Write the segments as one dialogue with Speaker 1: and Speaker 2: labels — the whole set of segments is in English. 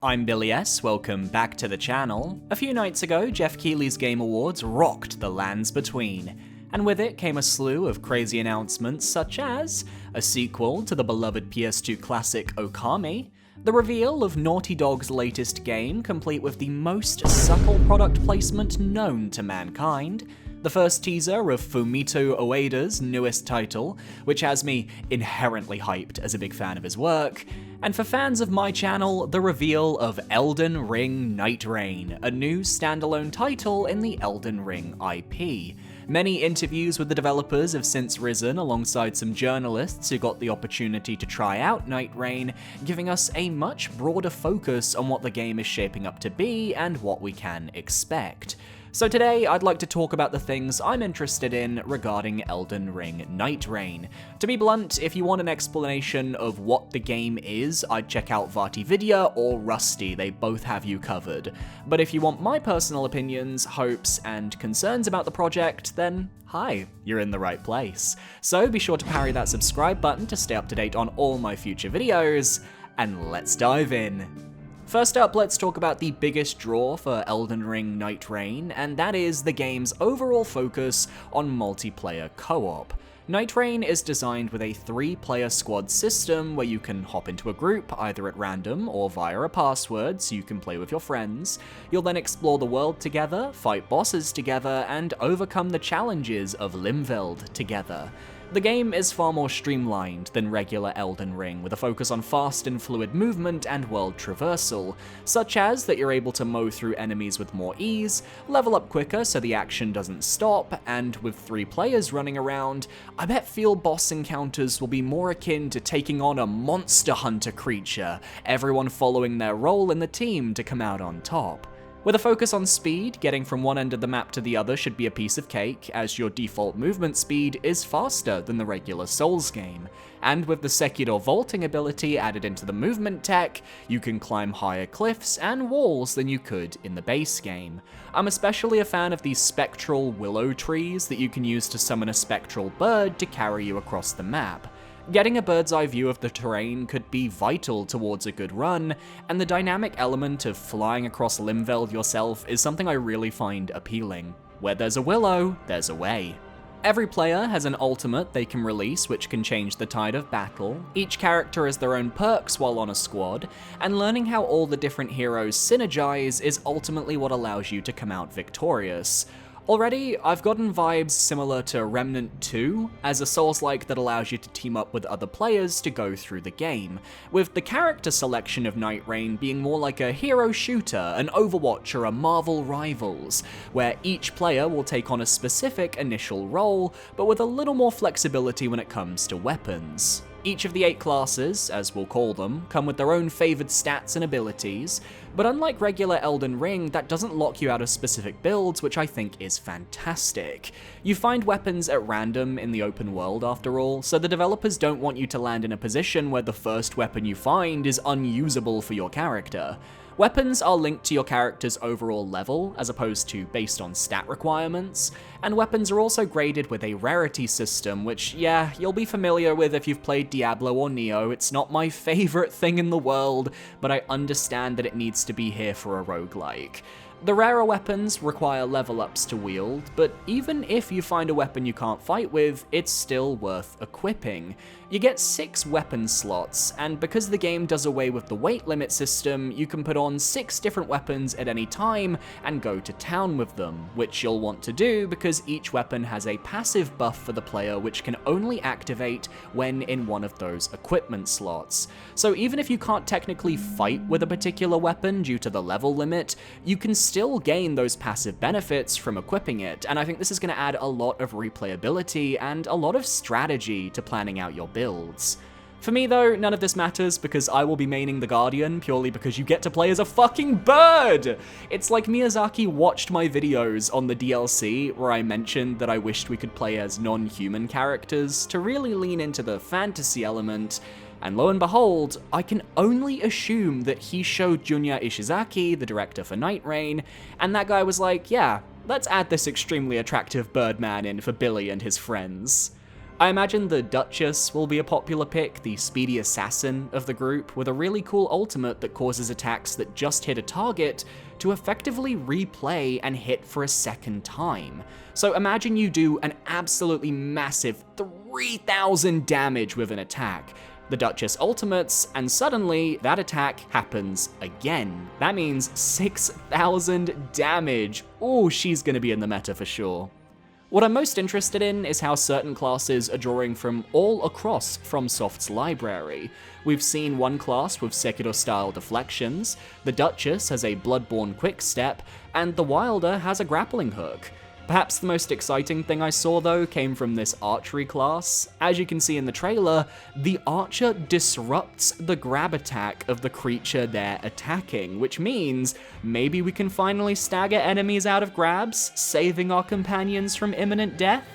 Speaker 1: I'm Billy S, welcome back to the channel. A few nights ago, Jeff Keighley's Game Awards rocked the lands between, and with it came a slew of crazy announcements such as a sequel to the beloved PS2 classic Okami, the reveal of Naughty Dog's latest game complete with the most subtle product placement known to mankind, the first teaser of Fumito Ueda's newest title, which has me inherently hyped as a big fan of his work, and for fans of my channel, the reveal of Elden Ring Nightreign, a new standalone title in the Elden Ring IP. Many interviews with the developers have since risen alongside some journalists who got the opportunity to try out Nightreign, giving us a much broader focus on what the game is shaping up to be and what we can expect. So today, I'd like to talk about the things I'm interested in regarding Elden Ring Nightreign. To be blunt, if you want an explanation of what the game is, I'd check out VaatiVidya or Rusty, they both have you covered. But if you want my personal opinions, hopes, and concerns about the project, then hi, you're in the right place. So be sure to parry that subscribe button to stay up to date on all my future videos, and let's dive in. First up, let's talk about the biggest draw for Elden Ring Nightreign, and that is the game's overall focus on multiplayer co-op. Nightreign is designed with a 3-player squad system where you can hop into a group, either at random or via a password so you can play with your friends. You'll then explore the world together, fight bosses together, and overcome the challenges of Limveld together. The game is far more streamlined than regular Elden Ring, with a focus on fast and fluid movement and world traversal, such as that you're able to mow through enemies with more ease, level up quicker so the action doesn't stop, and with 3 players running around, I bet field boss encounters will be more akin to taking on a monster hunter creature, everyone following their role in the team to come out on top. With a focus on speed, getting from one end of the map to the other should be a piece of cake, as your default movement speed is faster than the regular Souls game. And with the Sekiro vaulting ability added into the movement tech, you can climb higher cliffs and walls than you could in the base game. I'm especially a fan of these spectral willow trees that you can use to summon a spectral bird to carry you across the map. Getting a bird's eye view of the terrain could be vital towards a good run, and the dynamic element of flying across Limveld yourself is something I really find appealing. Where there's a willow, there's a way. Every player has an ultimate they can release which can change the tide of battle. Each character has their own perks while on a squad, and learning how all the different heroes synergize is ultimately what allows you to come out victorious. Already, I've gotten vibes similar to Remnant 2, as a Souls-like that allows you to team up with other players to go through the game, with the character selection of Nightreign being more like a hero shooter, an Overwatch, or a Marvel Rivals, where each player will take on a specific initial role, but with a little more flexibility when it comes to weapons. Each of the 8 classes, as we'll call them, come with their own favoured stats and abilities, but unlike regular Elden Ring, that doesn't lock you out of specific builds, which I think is fantastic. You find weapons at random in the open world after all, so the developers don't want you to land in a position where the first weapon you find is unusable for your character. Weapons are linked to your character's overall level, as opposed to based on stat requirements, and weapons are also graded with a rarity system, which, yeah, you'll be familiar with if you've played Diablo or Neo. It's not my favourite thing in the world, but I understand that it needs to be here for a roguelike. The rarer weapons require level ups to wield, but even if you find a weapon you can't fight with, it's still worth equipping. You get 6 weapon slots, and because the game does away with the weight limit system, you can put on 6 different weapons at any time and go to town with them, which you'll want to do because each weapon has a passive buff for the player which can only activate when in one of those equipment slots. So even if you can't technically fight with a particular weapon due to the level limit, you can still gain those passive benefits from equipping it, and I think this is going to add a lot of replayability and a lot of strategy to planning out your builds. For me though, none of this matters because I will be maining the Guardian purely because you get to play as a fucking bird! It's like Miyazaki watched my videos on the DLC where I mentioned that I wished we could play as non-human characters to really lean into the fantasy element, and lo and behold, I can only assume that he showed Junya Ishizaki, the director for Nightreign, and that guy was like, yeah, let's add this extremely attractive Birdman in for Billy and his friends. I imagine the Duchess will be a popular pick, the speedy assassin of the group, with a really cool ultimate that causes attacks that just hit a target to effectively replay and hit for a second time. So imagine you do an absolutely massive 3000 damage with an attack, the Duchess ultimates, and suddenly that attack happens again. That means 6000 damage. Ooh, she's gonna be in the meta for sure. What I'm most interested in is how certain classes are drawing from all across FromSoft's library. We've seen one class with Sekiro-style deflections, the Duchess has a Bloodborne quickstep, and the Wilder has a grappling hook. Perhaps the most exciting thing I saw though came from this archery class. As you can see in the trailer, the archer disrupts the grab attack of the creature they're attacking, which means maybe we can finally stagger enemies out of grabs, saving our companions from imminent death?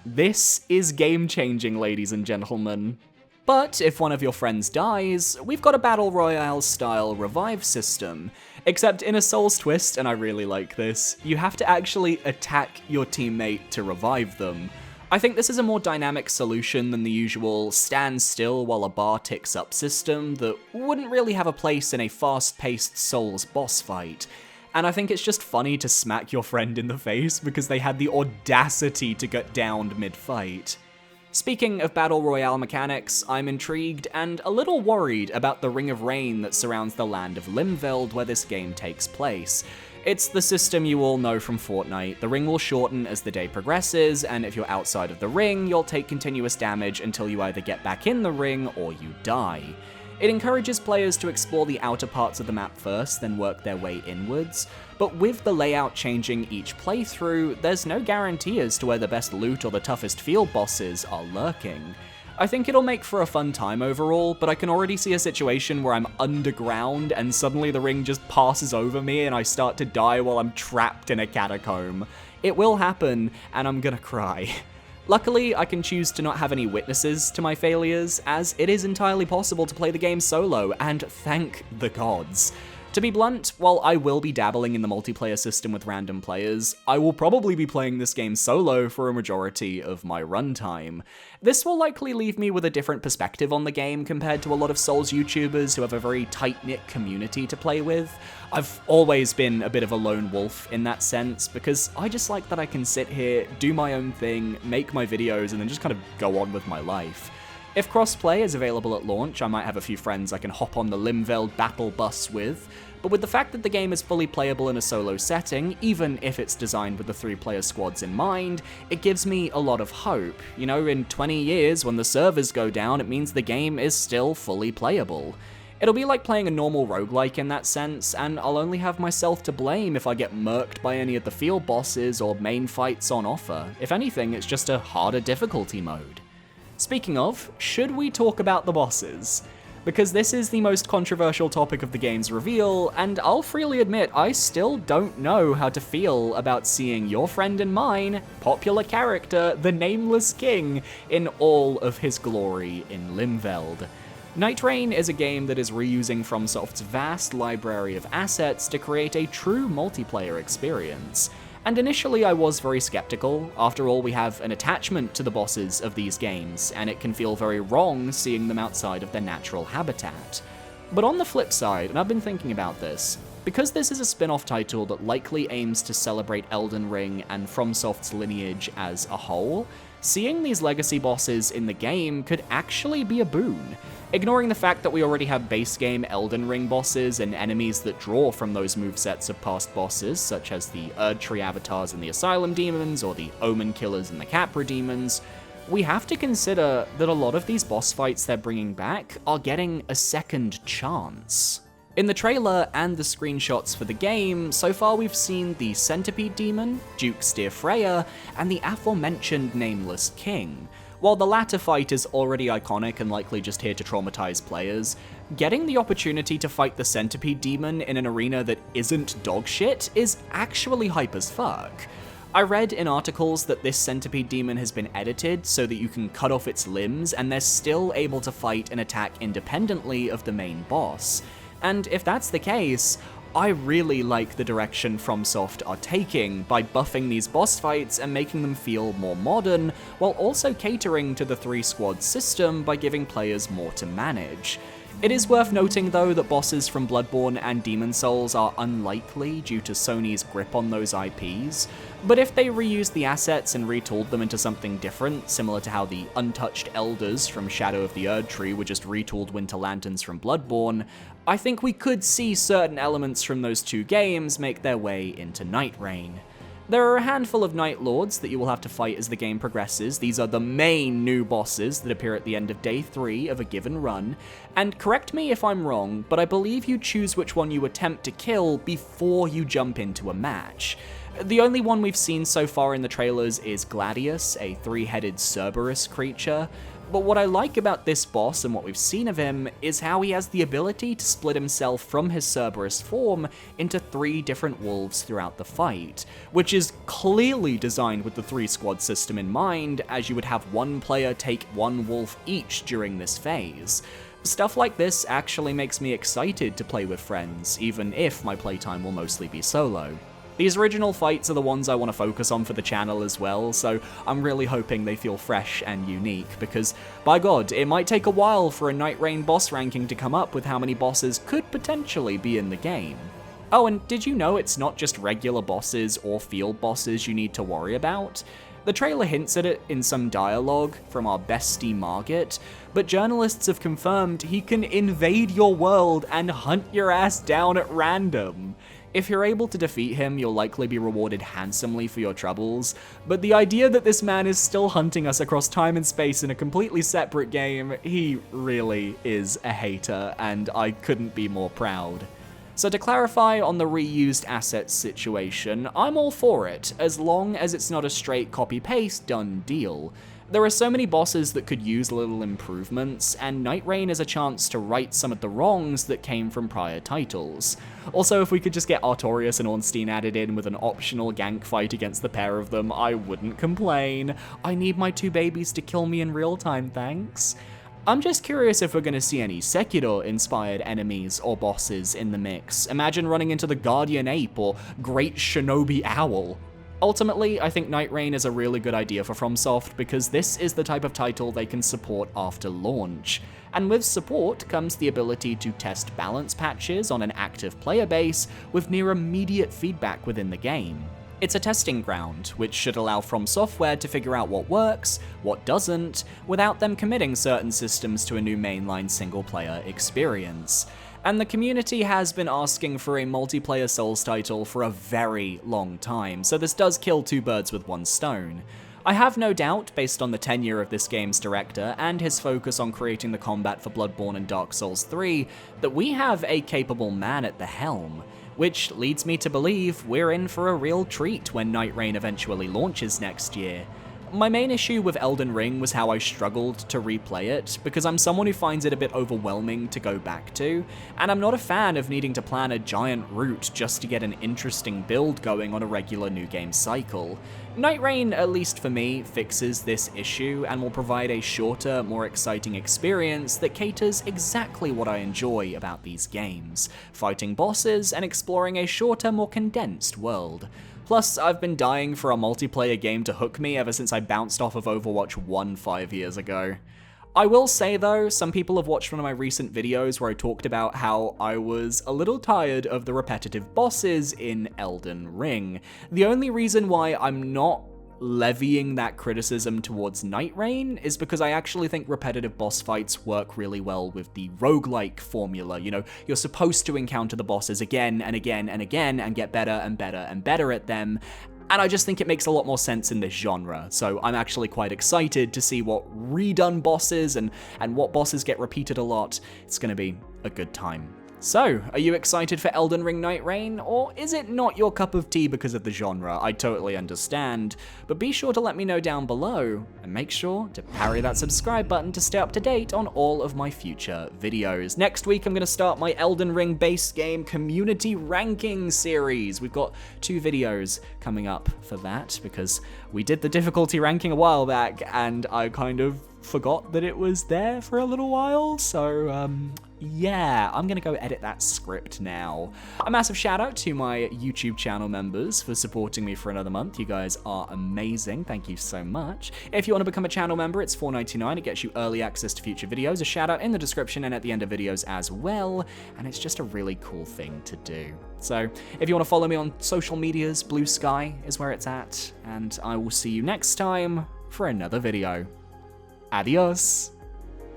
Speaker 1: This is game-changing, ladies and gentlemen. But if one of your friends dies, we've got a Battle Royale-style revive system. Except in a Souls twist, and I really like this, you have to actually attack your teammate to revive them. I think this is a more dynamic solution than the usual stand still while a bar ticks up system that wouldn't really have a place in a fast-paced Souls boss fight. And I think it's just funny to smack your friend in the face because they had the audacity to get downed mid-fight. Speaking of Battle Royale mechanics, I'm intrigued and a little worried about the Ring of Rain that surrounds the land of Limveld where this game takes place. It's the system you all know from Fortnite. The ring will shorten as the day progresses, and if you're outside of the ring, you'll take continuous damage until you either get back in the ring or you die. It encourages players to explore the outer parts of the map first, then work their way inwards, but with the layout changing each playthrough, there's no guarantee as to where the best loot or the toughest field bosses are lurking. I think it'll make for a fun time overall, but I can already see a situation where I'm underground and suddenly the ring just passes over me and I start to die while I'm trapped in a catacomb. It will happen, and I'm gonna cry. Luckily, I can choose to not have any witnesses to my failures, as it is entirely possible to play the game solo, and thank the gods. To be blunt, while I will be dabbling in the multiplayer system with random players, I will probably be playing this game solo for a majority of my runtime. This will likely leave me with a different perspective on the game compared to a lot of Souls YouTubers who have a very tight-knit community to play with. I've always been a bit of a lone wolf in that sense, because I just like that I can sit here, do my own thing, make my videos, and then just kind of go on with my life. If crossplay is available at launch, I might have a few friends I can hop on the Limveld battle bus with, but with the fact that the game is fully playable in a solo setting, even if it's designed with the 3-player squads in mind, it gives me a lot of hope. You know, in 20 years, when the servers go down, it means the game is still fully playable. It'll be like playing a normal roguelike in that sense, and I'll only have myself to blame if I get murked by any of the field bosses or main fights on offer. If anything, it's just a harder difficulty mode. Speaking of, should we talk about the bosses? Because this is the most controversial topic of the game's reveal, and I'll freely admit I still don't know how to feel about seeing your friend and mine, popular character, the Nameless King, in all of his glory in Limveld. Nightreign is a game that is reusing FromSoft's vast library of assets to create a true multiplayer experience. And initially I was very skeptical. After all, we have an attachment to the bosses of these games, and it can feel very wrong seeing them outside of their natural habitat. But on the flip side, and I've been thinking about this, because this is a spin-off title that likely aims to celebrate Elden Ring and FromSoft's lineage as a whole, seeing these legacy bosses in the game could actually be a boon. Ignoring the fact that we already have base game Elden Ring bosses and enemies that draw from those movesets of past bosses, such as the Erdtree avatars and the Asylum demons, or the Omen killers and the Capra demons, we have to consider that a lot of these boss fights they're bringing back are getting a second chance. In the trailer and the screenshots for the game, so far we've seen the Centipede Demon, Duke Steer Freya, and the aforementioned Nameless King. While the latter fight is already iconic and likely just here to traumatize players, getting the opportunity to fight the Centipede Demon in an arena that isn't dogshit is actually hype as fuck. I read in articles that this Centipede Demon has been edited so that you can cut off its limbs and they're still able to fight and attack independently of the main boss. And if that's the case, I really like the direction FromSoft are taking by buffing these boss fights and making them feel more modern, while also catering to the 3-squad system by giving players more to manage. It is worth noting though that bosses from Bloodborne and Demon Souls are unlikely due to Sony's grip on those IPs, but if they reused the assets and retooled them into something different, similar to how the untouched Elders from Shadow of the Erdtree were just retooled Winter Lanterns from Bloodborne, I think we could see certain elements from those two games make their way into Nightreign. There are a handful of Night Lords that you will have to fight as the game progresses. These are the main new bosses that appear at the end of day 3 of a given run, and correct me if I'm wrong, but I believe you choose which one you attempt to kill before you jump into a match. The only one we've seen so far in the trailers is Gladius, a 3-headed Cerberus creature, but what I like about this boss and what we've seen of him is how he has the ability to split himself from his Cerberus form into 3 different wolves throughout the fight, which is clearly designed with the 3-squad system in mind, as you would have one player take 1 wolf each during this phase. Stuff like this actually makes me excited to play with friends, even if my playtime will mostly be solo. These original fights are the ones I want to focus on for the channel as well, so I'm really hoping they feel fresh and unique, because by god, it might take a while for a Nightreign boss ranking to come up with how many bosses could potentially be in the game. Oh, and did you know it's not just regular bosses or field bosses you need to worry about? The trailer hints at it in some dialogue from our bestie Margit, but journalists have confirmed he can invade your world and hunt your ass down at random. If you're able to defeat him, you'll likely be rewarded handsomely for your troubles, but the idea that this man is still hunting us across time and space in a completely separate game, he really is a hater, and I couldn't be more proud. So to clarify on the reused assets situation, I'm all for it, as long as it's not a straight copy-paste done deal. There are so many bosses that could use little improvements, and Nightreign is a chance to right some of the wrongs that came from prior titles. Also, if we could just get Artorias and Ornstein added in with an optional gank fight against the pair of them, I wouldn't complain. I need my 2 babies to kill me in real time, thanks. I'm just curious if we're going to see any Sekiro-inspired enemies or bosses in the mix. Imagine running into the Guardian Ape or Great Shinobi Owl. Ultimately, I think Nightreign is a really good idea for FromSoft because this is the type of title they can support after launch. And with support comes the ability to test balance patches on an active player base with near immediate feedback within the game. It's a testing ground, which should allow FromSoftware to figure out what works, what doesn't, without them committing certain systems to a new mainline single-player experience. And the community has been asking for a multiplayer Souls title for a very long time, so this does kill 2 birds with 1 stone. I have no doubt, based on the tenure of this game's director and his focus on creating the combat for Bloodborne and Dark Souls 3, that we have a capable man at the helm, which leads me to believe we're in for a real treat when Nightreign eventually launches next year. My main issue with Elden Ring was how I struggled to replay it, because I'm someone who finds it a bit overwhelming to go back to, and I'm not a fan of needing to plan a giant route just to get an interesting build going on a regular new game cycle. Nightreign, at least for me, fixes this issue and will provide a shorter, more exciting experience that caters exactly what I enjoy about these games, fighting bosses and exploring a shorter, more condensed world. Plus, I've been dying for a multiplayer game to hook me ever since I bounced off of Overwatch 1 5 years ago. I will say though, some people have watched one of my recent videos where I talked about how I was a little tired of the repetitive bosses in Elden Ring. The only reason why I'm not levying that criticism towards Nightreign is because I actually think repetitive boss fights work really well with the roguelike formula. You know, you're supposed to encounter the bosses again and again and again and get better and better and better at them, and I just think it makes a lot more sense in this genre, so I'm actually quite excited to see what redone bosses and what bosses get repeated a lot. It's gonna be a good time. So, are you excited for Elden Ring Nightreign, or is it not your cup of tea because of the genre? I totally understand, but be sure to let me know down below, and make sure to parry that subscribe button to stay up to date on all of my future videos. Next week, I'm going to start my Elden Ring base game community ranking series. We've got 2 videos coming up for that, because we did the difficulty ranking a while back, and I kind of forgot that it was there for a little while, so yeah, I'm gonna go edit that script now. A massive shout out to my YouTube channel members for supporting me for another month. You guys are amazing, thank you so much. If you want to become a channel member, it's $4.99. It gets you early access to future videos, a shout out in the description and at the end of videos as well, and it's just a really cool thing to do. So if you want to follow me on social medias, Blue Sky is where it's at, and I will see you next time for another video. Adios!